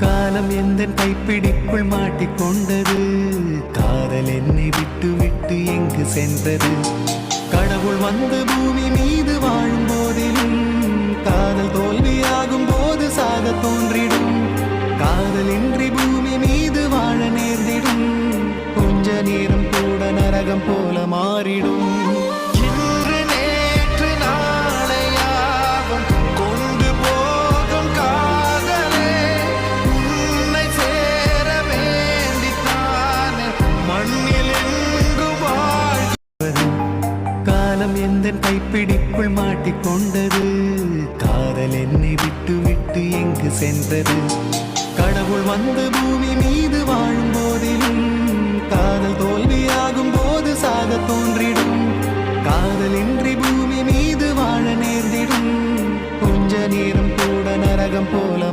காலம் எந்த கைப்பிடிக்குள் மாட்டிக்கொண்டது. காதல் என்னை விட்டு விட்டு எங்கு சென்றது. கடவுள் வந்து பூமி மீது வாழும் போதிலும் காதல் தோல்வியாகும் போது சாக தோன்றிடும். காதல் இன்றி பூமி மீது வாழ நேர்ந்திடும். கொஞ்ச நேரம் கூட நரகம் போல மாறிடும். காலம் எந்த கைப்பிடிக்குள் மாட்டிக்கொண்டது. காதல் என்னை விட்டு விட்டு எங்கு சென்றது. கடவுள் வந்து பூமி மீது வாழும் போதிலும் காதல் தோல்வியாகும் போது சாக தோன்றிடும். காதல் இன்றி பூமி மீது வாழ நேர்ந்திடும். கொஞ்ச நேரம் கூட நரகம் போல